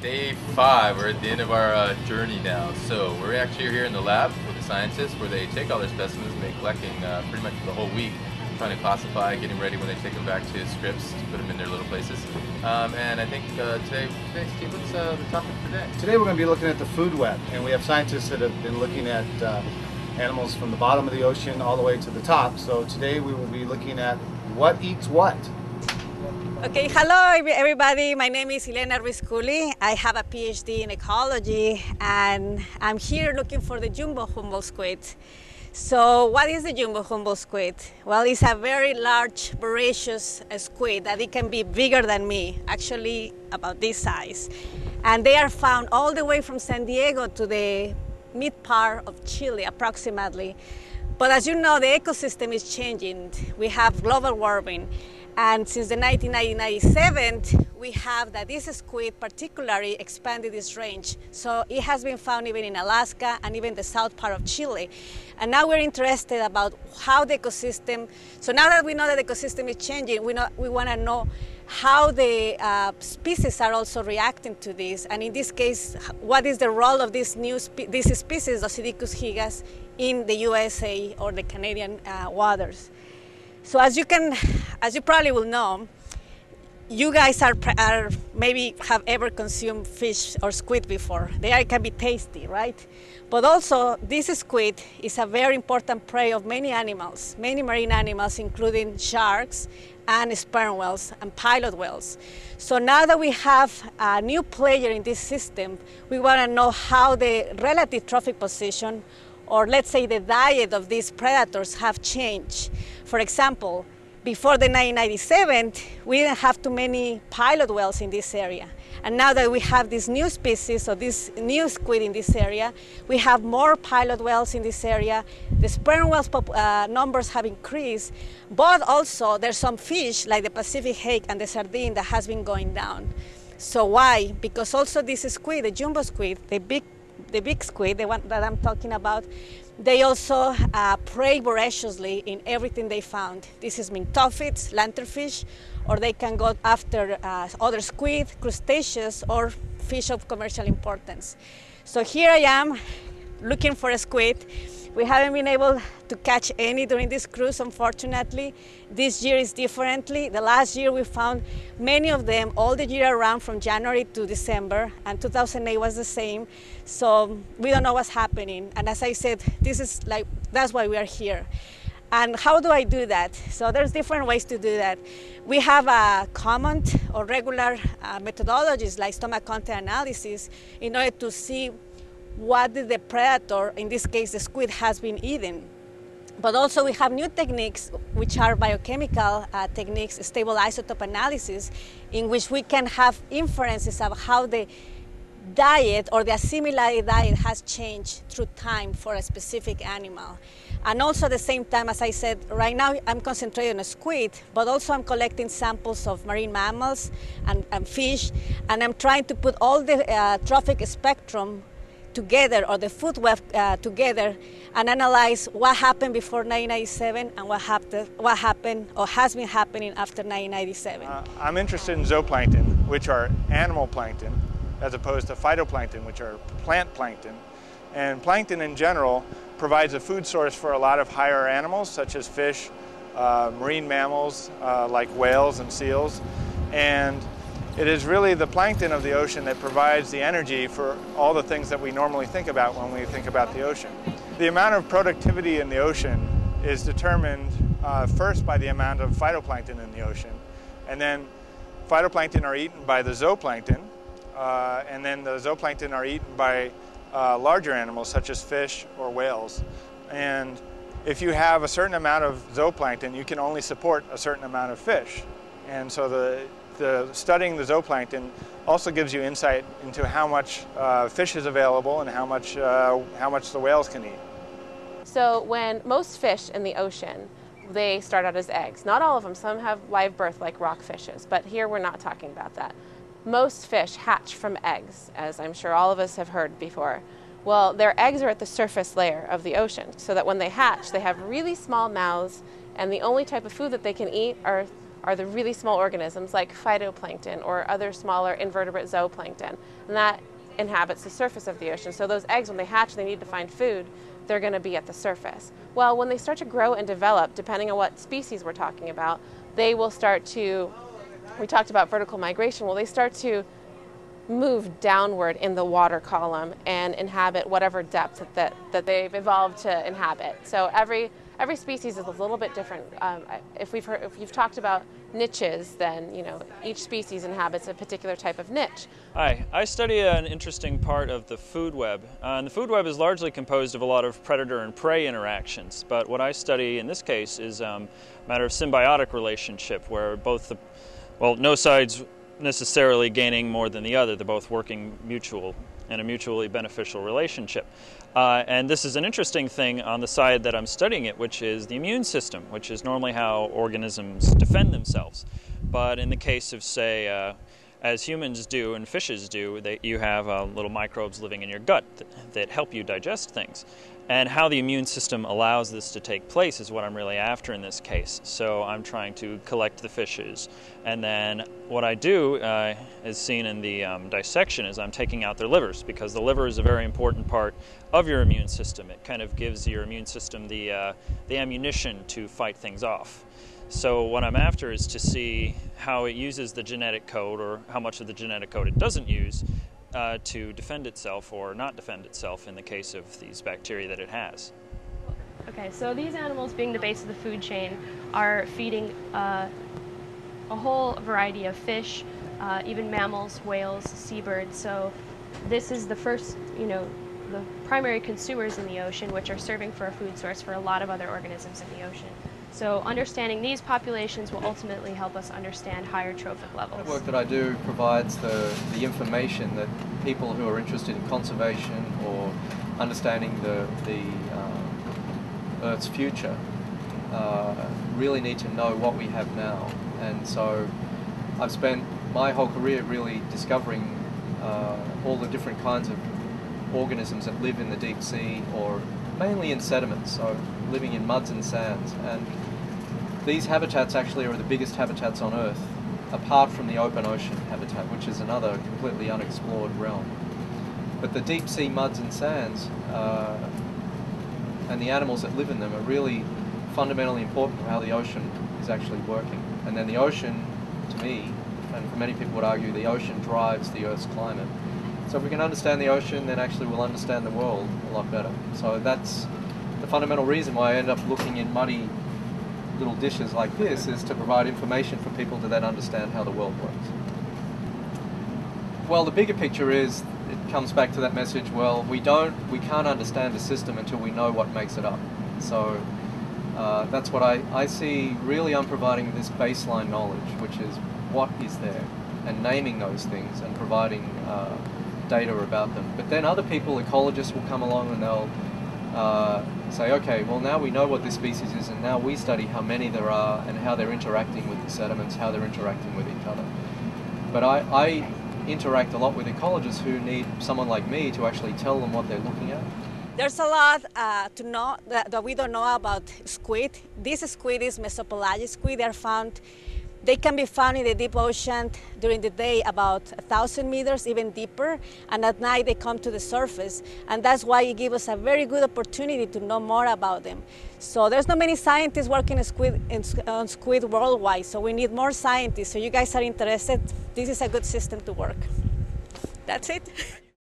Day 5, we're at the end of our journey now. So we're actually here in the lab with the scientists where they take all their specimens and they're collecting pretty much the whole week, trying to classify, getting ready when they take them back to scripts to put them in their little places. And I think today, Steve, what's the topic for today? Today we're going to be looking at the food web, and we have scientists that have been looking at animals from the bottom of the ocean all the way to the top. So today we will be looking at what eats what. Okay, hello everybody. My name is Elena Ruiz-Cooley. I have a PhD in ecology, and I'm here looking for the jumbo Humboldt squid. So what is the jumbo Humboldt squid? Well, it's a very large, voracious squid that it can be bigger than me, actually about this size. And they are found all the way from San Diego to the mid part of Chile, approximately. But as you know, the ecosystem is changing. We have global warming. And since the 1997, we have that this squid particularly expanded its range. So it has been found even in Alaska and even the south part of Chile. And now we're interested about how the ecosystem, so now that we know that the ecosystem is changing, we want to know how the species are also reacting to this. And in this case, what is the role of this species, Osidicus gigas, in the USA or the Canadian waters. So as you probably will know, you guys are maybe have ever consumed fish or squid before. They can be tasty, right? But also, this squid is a very important prey of many animals, many marine animals, including sharks and sperm whales and pilot whales. So now that we have a new player in this system, we want to know how the relative trophic position, or let's say the diet of these predators, have changed. For example, before the 1997, we didn't have too many pilot whales in this area. And now that we have this new species, or this new squid in this area, we have more pilot whales in this area. The sperm whales numbers have increased, but also there's some fish like the Pacific hake and the sardine that has been going down. So why? Because also this squid, the jumbo squid, the big squid, the one that I'm talking about, they also prey voraciously in everything they found. This is minktophids, lanternfish, or they can go after other squid, crustaceans, or fish of commercial importance. So here I am looking for a squid. We haven't been able to catch any during this cruise, unfortunately. This year is differently. The last year we found many of them all the year around from January to December, and 2008 was the same. So we don't know what's happening. And as I said, that's why we are here. And how do I do that? So there's different ways to do that. We have a common or regular methodologies like stomach content analysis in order to see what the predator, in this case the squid, has been eating. But also we have new techniques, which are biochemical techniques, stable isotope analysis, in which we can have inferences of how the diet or the assimilated diet has changed through time for a specific animal. And also at the same time, as I said, right now I'm concentrating on a squid, but also I'm collecting samples of marine mammals and fish, and I'm trying to put all the trophic spectrum together, or the food web together, and analyze what happened before 1997 and what happened or has been happening after 1997. I'm interested in zooplankton, which are animal plankton, as opposed to phytoplankton, which are plant plankton. And plankton in general provides a food source for a lot of higher animals, such as fish, marine mammals like whales and seals. And it is really the plankton of the ocean that provides the energy for all the things that we normally think about when we think about the ocean. The amount of productivity in the ocean is determined first by the amount of phytoplankton in the ocean. And then phytoplankton are eaten by the zooplankton, and then the zooplankton are eaten by larger animals such as fish or whales. And if you have a certain amount of zooplankton, you can only support a certain amount of fish. And so studying the zooplankton also gives you insight into how much fish is available and how much the whales can eat. So when most fish in the ocean, they start out as eggs. Not all of them. Some have live birth like rockfishes, but here we're not talking about that. Most fish hatch from eggs, as I'm sure all of us have heard before. Well, their eggs are at the surface layer of the ocean, so that when they hatch, they have really small mouths, and the only type of food that they can eat are are the really small organisms like phytoplankton or other smaller invertebrate zooplankton, and that inhabits the surface of the ocean. So those eggs, when they hatch, they need to find food, they're going to be at the surface. Well, when they start to grow and develop, depending on what species we're talking about, they will start to, we talked about vertical migration, well, they start to move downward in the water column and inhabit whatever depth that they've evolved to inhabit. So every species is a little bit different. If you've talked about niches, then each species inhabits a particular type of niche. Hi, I study an interesting part of the food web. And the food web is largely composed of a lot of predator and prey interactions, but what I study in this case is a matter of symbiotic relationship where no side's necessarily gaining more than the other. They're both working in a mutually beneficial relationship. And this is an interesting thing on the side that I'm studying it, which is the immune system, which is normally how organisms defend themselves. But in the case of, say, as humans do and fishes do, you have little microbes living in your gut that help you digest things. And how the immune system allows this to take place is what I'm really after in this case. So I'm trying to collect the fishes. And then what I do, as seen in the dissection, is I'm taking out their livers, because the liver is a very important part of your immune system. It kind of gives your immune system the ammunition to fight things off. So what I'm after is to see how it uses the genetic code, or how much of the genetic code it doesn't use, to defend itself or not defend itself in the case of these bacteria that it has. Okay, so these animals, being the base of the food chain, are feeding a whole variety of fish, even mammals, whales, seabirds. So this is the first, the primary consumers in the ocean, which are serving for a food source for a lot of other organisms in the ocean. So understanding these populations will ultimately help us understand higher trophic levels. The work that I do provides the information that people who are interested in conservation or understanding the Earth's future really need to know what we have now. And so I've spent my whole career really discovering all the different kinds of organisms that live in the deep sea, or mainly in sediments, so living in muds and sands. And these habitats actually are the biggest habitats on Earth, apart from the open ocean habitat, which is another completely unexplored realm. But the deep sea muds and sands and the animals that live in them are really fundamentally important to how the ocean is actually working. And then the ocean, to me, and for many people would argue, the ocean drives the Earth's climate. So if we can understand the ocean, then actually we'll understand the world a lot better. So that's the fundamental reason why I end up looking in muddy little dishes like this, is to provide information for people to then understand how the world works. Well, the bigger picture is, it comes back to that message, well, we can't understand a system until we know what makes it up. So that's what I see. Really, I'm providing this baseline knowledge, which is what is there, and naming those things and providing data about them. But then other people, ecologists, will come along and they'll say, okay, well, now we know what this species is, and now we study how many there are and how they're interacting with the sediments, how they're interacting with each other. But I interact a lot with ecologists who need someone like me to actually tell them what they're looking at. There's a lot to know that we don't know about squid. This squid is mesopelagic squid. They can be found in the deep ocean during the day about 1,000 meters, even deeper, and at night they come to the surface. And that's why it gives us a very good opportunity to know more about them. So there's not many scientists working on squid worldwide, so we need more scientists. So you guys are interested, this is a good system to work. That's it.